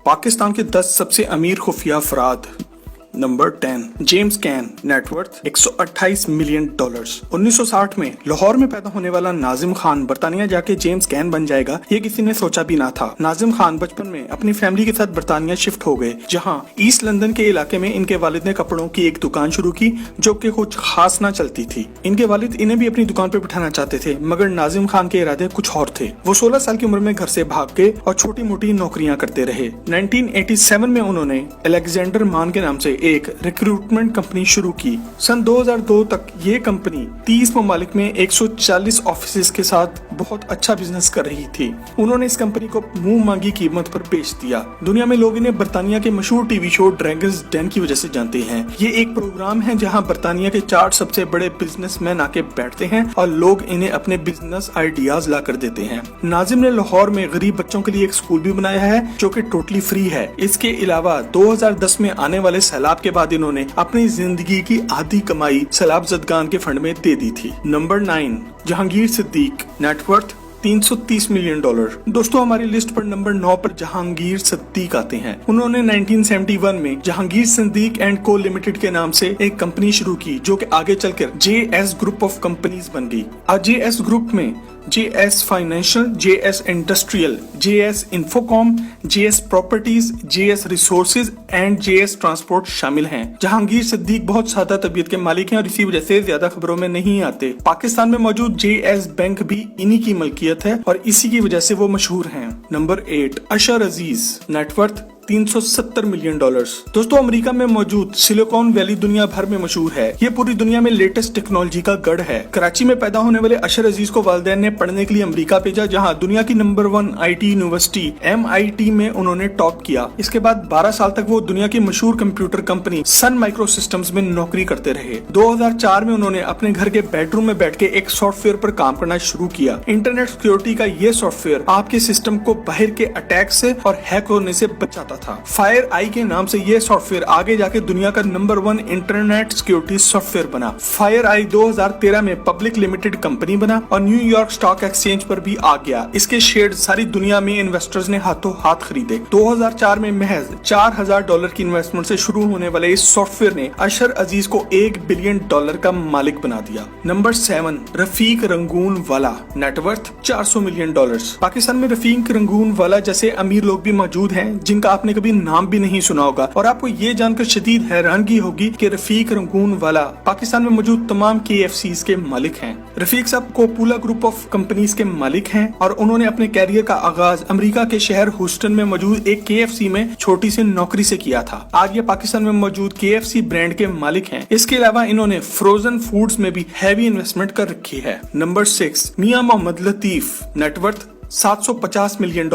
पाकिस्तान के 10 सबसे अमीर खुफिया अफराद। Number 10, James can, net worth $128 million. 1960 में लाहौर में पैदा होने वाला नाजिम खान बरतानिया जाके जेम्स कैन बन जाएगा, ये किसी ने सोचा भी ना था। नाजिम खान बचपन में अपनी फैमिली के साथ बरतानिया शिफ्ट हो गए, जहां ईस्ट लंदन के इलाके में इनके वालिद ने कपड़ों की एक दुकान शुरू की जो कि कुछ खास ना चलती थी। इनके वालिद इन्हें भी अपनी दुकान पर बिठाना चाहते थे, मगर नाजिम खान के इरादे कुछ और थे। वो 16 साल की उम्र में घर से भाग गए और छोटी मोटी नौकरियां करते रहे। 1987 में उन्होंने अलेक्जेंडर मान के नाम से एक रिक्रूटमेंट कंपनी शुरू की। सन 2002 तक ये कंपनी 30 ममालिक में 140 ऑफिस के साथ बहुत अच्छा बिजनेस कर रही थी। उन्होंने इस कंपनी को मुंह मांगी कीमत पर बेच दिया। दुनिया में लोग इन्हें बरतानिया के मशहूर टीवी शो ड्रैगन्स डेन की वजह से जानते हैं। ये एक प्रोग्राम है जहां बरतानिया के 4 सबसे बड़े बिजनेसमैन आके बैठते हैं और लोग इन्हें अपने बिजनेस आइडियाज ला कर देते हैं। नाजिम ने लाहौर में गरीब बच्चों के लिए एक स्कूल भी बनाया है जो कि टोटली फ्री है। इसके अलावा 2010 में आने वाले सैलाब के बाद इन्होंने अपनी जिंदगी की आधी कमाई सैलाब ज़दगान के फंड में दे दी थी। Number 9, Jahangir Siddiq, net worth $330 million. दोस्तों, हमारी लिस्ट पर नंबर 9 पर जहांगीर सिद्दीक आते हैं। उन्होंने 1971 में जहांगीर सिद्दीक एंड को लिमिटेड के नाम से एक कंपनी शुरू की जो कि आगे चलकर JS ग्रुप ऑफ कंपनीज बन गई। आज JS ग्रुप में JS financial, JS industrial, JS Infocomm, JS properties, JS resources and JS transport शामिल हैं। जहांगीर सिद्दीक बहुत सादा तबीयत के मालिक हैं और इसी वजह से ज्यादा खबरों में नहीं आते। पाकिस्तान में मौजूद JS बैंक भी इन्हीं की मलकियत है और इसी की वजह से वो मशहूर हैं। नंबर 8, अशर अजीज, नेटवर्थ $370 मिलियन। दोस्तों, अमेरिका में मौजूद सिलिकॉन वैली दुनिया भर में मशहूर है। ये पूरी दुनिया में लेटेस्ट टेक्नोलॉजी का गढ़ है। कराची में पैदा होने वाले अशर अजीज को वालिदैन ने पढ़ने के लिए अमेरिका भेजा, जहां दुनिया की नंबर 1 IT यूनिवर्सिटी MIT में उन्होंने टॉप किया। इसके बाद 12 साल तक वो दुनिया की मशहूर computer company Sun micro systems में नौकरी करते रहे। 2004 में उन्होंने अपने घर के बेडरूम में बैठ के एक सॉफ्टवेयर पर काम करना शुरू किया। इंटरनेट सिक्योरिटी का ये सॉफ्टवेयर आपके सिस्टम को बाहर के अटैक से और हैक होने से बचाता था। फायर आई के नाम से ये सॉफ्टवेयर आगे जाके दुनिया का नंबर 1 इंटरनेट सिक्योरिटी सॉफ्टवेयर बना। फायर आई 2013 में पब्लिक लिमिटेड कंपनी बना और न्यूयॉर्क स्टॉक एक्सचेंज पर भी आ गया। इसके शेयर सारी दुनिया में इन्वेस्टर्स ने हाथों हाथ खरीदे। 2004 में महज $4000 की इन्वेस्टमेंट से शुरू होने वाले इस सॉफ्टवेयर ने अशर अजीज को $1 बिलियन का मालिक बना दिया। नंबर 7, रफीक रंगून वाला, नेटवर्थ $400 मिलियन। पाकिस्तान में रफीक रंगून वाला जैसे अमीर लोग भी मौजूद हैं जिनका आपने कभी नाम भी नहीं सुना होगा, और आपको ये जानकर शदीद हैरानगी होगी कि रफीक रंगून वाला पाकिस्तान में मौजूद तमाम KFCs के मालिक हैं। रफीक साहब कोपुला ग्रुप ऑफ कंपनीज के मालिक हैं और उन्होंने अपने कैरियर का आगाज अमेरिका के शहर ह्यूस्टन में मौजूद एक KFC में छोटी सी नौकरी से किया था। आज ये पाकिस्तान में मौजूद KFC ब्रांड के मालिक हैं। इसके अलावा इन्होंने फ्रोजन फूड्स में भी हैवी इन्वेस्टमेंट कर रखी है। नंबर 6, मियां मोहम्मद लतीफ, नेटवर्थ $750 मिलियन।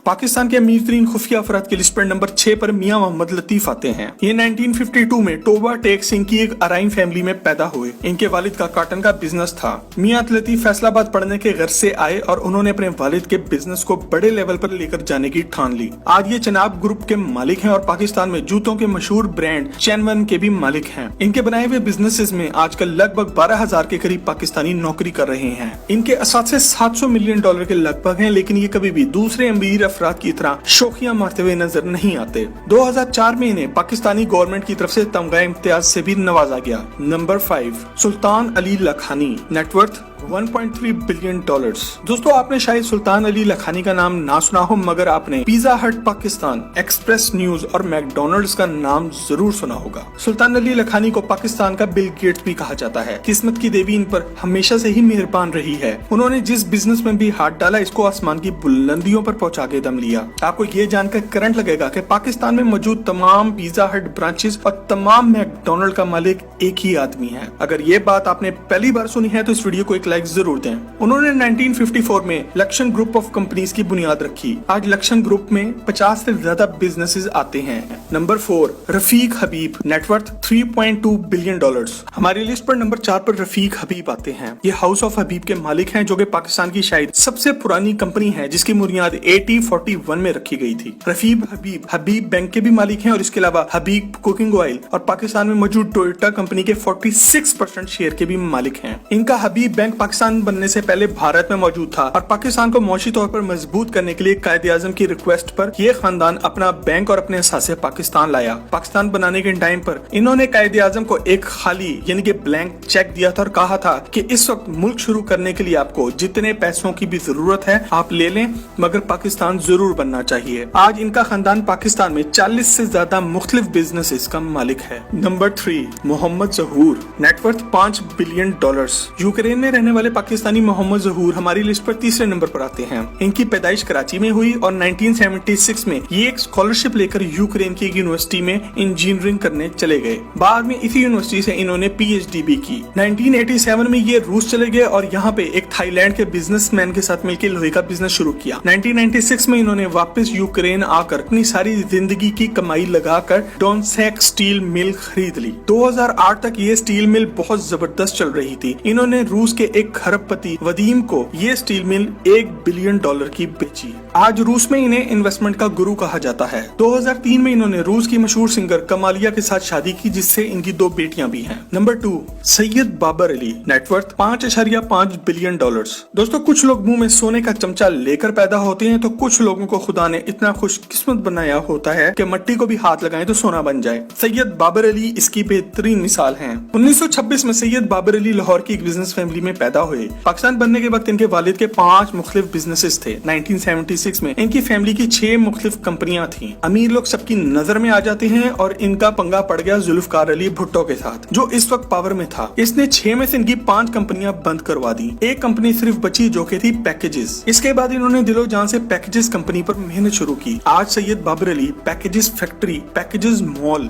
पाकिस्तान के अमीर तरीन खुफिया अफराद की लिस्ट पर नंबर 6 पर मियां मोहम्मद लतीफ आते हैं। ये 1952 में टोबा टेक सिंह की एक अराइन फैमिली में पैदा हुए। इनके वालिद का कॉटन का बिजनेस था। मियां लतीफ फैसलाबाद पढ़ने के घर से आए और उन्होंने अपने वालिद के बिजनेस को बड़े लेवल पर लेकर जाने की ठान ली। आज ये चनाब ग्रुप के मालिक हैं और पाकिस्तान में जूतों के मशहूर ब्रांड चैनवन के भी मालिक हैं। इनके बनाए हुए बिजनेसेस में आजकल लगभग 12,000 के करीब पाकिस्तानी नौकरी कर रहे हैं। इनके असासे $700 मिलियन के लगभग हैं, लेकिन ये कभी भी दूसरे अमीर अफराद की तरह शोखियां मारते हुए नजर नहीं आते। 2004 में इन्हें पाकिस्तानी गवर्नमेंट की तरफ से तमगा इम्तियाज से भी नवाजा गया। नंबर 5, सुल्तान अली लखानी, नेटवर्थ $1.3 बिलियन। दोस्तों, आपने शायद सुल्तान अली लखानी का नाम ना सुना हो, मगर आपने पिज्जा हट पाकिस्तान, एक्सप्रेस न्यूज और मैकडोनल्ड्स का नाम जरूर सुना होगा। सुल्तान अली लखानी को पाकिस्तान का बिल गेट्स भी कहा जाता है। किस्मत की देवी इन पर हमेशा से ही मेहरबान रही है। उन्होंने जिस बिजनेस में भी हाथ डाला, इसको आसमान की बुलंदियों पर पहुंचा के दम लिया। आपको ये जानकर करंट लगेगा कि पाकिस्तान में मौजूद तमाम पिज्जा हट ब्रांचेस और तमाम मैकडोनल्ड का मालिक एक ही आदमी है। अगर ये बात आपने पहली बार सुनी है तो इस वीडियो को एक लाइक जरूर दें। उन्होंने 1954 में लक्षण ग्रुप ऑफ कंपनीज की बुनियाद रखी। आज लक्षण ग्रुप में 50 से ज्यादा बिजनेसेस आते हैं। नंबर 4, रफीक हबीब, नेटवर्थ $3.2 बिलियन। हमारी लिस्ट पर नंबर 4 पर रफीक हबीब आते हैं। ये हाउस ऑफ हबीब के मालिक हैं, जो कि पाकिस्तान की शायद सबसे पुरानी कंपनी है जिसकी बुनियाद 1841 में रखी गई थी। रफीक हबीब हबीब बैंक के भी मालिक हैं और इसके अलावा हबीब कुकिंग ऑयल और पाकिस्तान में मौजूद टोयोटा कंपनी के 46% शेयर के भी मालिक हैं। इनका हबीब बैंक पाकिस्तान बनने से पहले भारत में मौजूद था और पाकिस्तान को मौशी तौर पर मजबूत करने के लिए कायद-ए-आज़म की रिक्वेस्ट पर ये खानदान अपना बैंक और अपने असासे पाकिस्तान लाया। पाकिस्तान बनाने के टाइम पर इन्होंने कायद-ए-आज़म को एक खाली यानी कि ब्लैंक चेक दिया था और कहा था कि इस वक्त मुल्क शुरू करने के लिए आपको जितने पैसों की भी जरूरत है आप ले लें, मगर पाकिस्तान जरूर बनना चाहिए। आज इनका खानदान पाकिस्तान में 40 से ज्यादा मुख्तलिफ बिजनेसेस का मालिक है। नंबर 3, मोहम्मद ज़हूर, नेटवर्थ $5 बिलियन। यूक्रेन में रहने वाले पाकिस्तानी मोहम्मद ज़हूर हमारी लिस्ट पर तीसरे नंबर पर आते हैं। इनकी पैदाइश कराची में हुई और 1976 में ये एक स्कॉलरशिप लेकर यूक्रेन की एक यूनिवर्सिटी में इंजीनियरिंग करने चले गए। बाद में इसी यूनिवर्सिटी से इन्होंने PhD भी की। 1987 में ये रूस चले गए और यहाँ पे एक थाईलैंड के बिजनेसमैन के साथ मिलकर लोहे का बिजनेस शुरू किया। 1996 में इन्होंने वापस यूक्रेन आकर अपनी सारी जिंदगी की कमाई लगाकर डोनसेक स्टील मिल खरीद ली। 2008 तक ये स्टील मिल बहुत जबरदस्त चल रही थी। इन्होंने रूस के एक खरबपति वदीम को ये स्टील मिल $1 बिलियन की बेची। आज रूस में इन्हें इन्वेस्टमेंट का गुरु कहा जाता है। 2003 में इन्होंने रूस की मशहूर सिंगर कमालिया के साथ शादी की, जिससे इनकी 2 बेटियां भी हैं। Number 2, Syed Babar Ali, net worth $5.5 billion. दोस्तों, कुछ लोग मुंह में सोने का चमचा लेकर पैदा होते हैं, तो कुछ लोगों को खुदा ने इतना खुशकिस्मत बनाया होता है कि मट्टी को भी हाथ लगाएं तो सोना बन जाए। सैयद बाबर अली इसकी बेहतरीन मिसाल हैं। 1926 में सैयद बाबर अली लाहौर की एक बिजनेस फैमिली में पैदा हुए। पाकिस्तान बनने के वक्त इनके वालिद के 5 मुख्तलिफ बिजनेसेस थे। 1976 में इनकी फैमिली की 6 मुख्तलिफ कंपनियां थी। अमीर लोग सबकी नजर में आ जाते हैं और इनका पंगा पड़ गया जुल्फकार अली भुट्टो के साथ, जो इस वक्त पावर में था। इसने 6 में से इनकी 5 कंपनियां बंद करवा दी। एक कंपनी सिर्फ बची जो कि थी पैकेजेस। इसके बाद इन्होंने दिलो जान से पैकेजेस कंपनी पर मेहनत शुरू की। आज Syed Babar Ali Packages factory, Packages mall,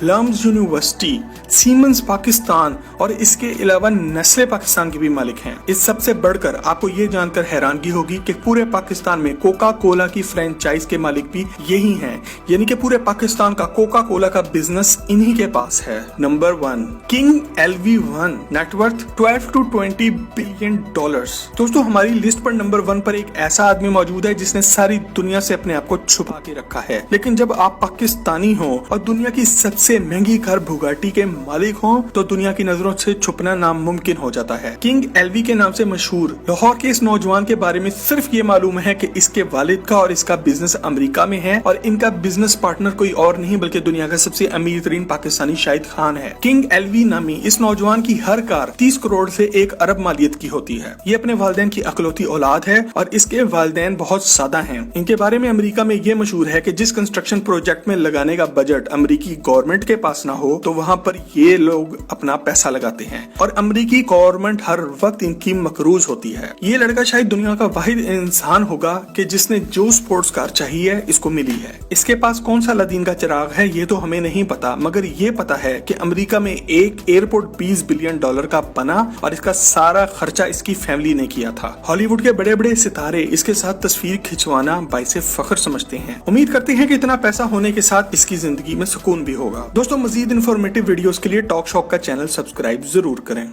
LUMS university, Siemens Pakistan और इसके अलावा नेस्ले पाकिस्तान के भी मालिक हैं। इस सबसे बढ़कर आपको ये जानकर हैरानगी होगी कि पूरे पाकिस्तान में कोका कोला की फ्रेंचाइज के मालिक भी यही हैं, यानी कि पूरे पाकिस्तान का कोका कोला का बिजनेस इन्हीं के पास है। Number 1, king LV1, net worth $12 to $20 billion. दोस्तों, हमारी लिस्ट पर नंबर 1 पर एक ऐसा आदमी मौजूद है जिसने सारी दुनिया से अपने आप को छुपा के रखा है, लेकिन जब आप पाकिस्तानी हो और दुनिया की सबसे महंगी कार बुगाटी के मालिक हो तो दुनिया की नजरों से छुपना नामुमकिन हो जाता है। किंग LV के नाम से मशहूर लाहौर के इस नौजवान के बारे में सिर्फ ये मालूम है कि इसके वालिद का और इसका बिजनेस अमेरिका में है और इनका बिजनेस पार्टनर कोई और नहीं बल्कि दुनिया का सबसे अमीर तरीन पाकिस्तानी शाहिद खान है। किंग LV नामी इस नौजवान की हर कार 30 करोड़ से 1 अरब मालियत की होती है। ये अपने वालिदैन की अकलौती औलाद है और इसके वालिदैन बहुत सादा हैं। इनके बारे में अमेरिका में ये मशहूर है कि जिस कंस्ट्रक्शन प्रोजेक्ट में लगाने का बजट अमेरिकी गवर्नमेंट के पास ना हो तो वहाँ पर ये लोग अपना पैसा लगाते हैं और अमेरिकी गवर्नमेंट हर वक्त इनकी मकरूज होती है। ये लड़का शायद दुनिया का वाहिद इंसान होगा कि जिसने जो स्पोर्ट्स कार चाहिए इसको मिली है। इसके पास कौन सा अलादीन का चिराग है ये तो हमें नहीं पता, मगर ये पता है कि अमेरिका में एक एयरपोर्ट $20 बिलियन का बना और इसका सारा खर्चा इसकी फैमिली ने किया था। हॉलीवुड के बड़े बड़े सितारे इसके साथ तस्वीर खिंचवाना बाइसे फख्र समझते हैं। उम्मीद करते हैं कि इतना पैसा होने के साथ इसकी जिंदगी में सुकून भी होगा। दोस्तों, मजीद इन्फॉर्मेटिव वीडियोस के लिए टॉक शॉक का चैनल सब्सक्राइब जरूर करें।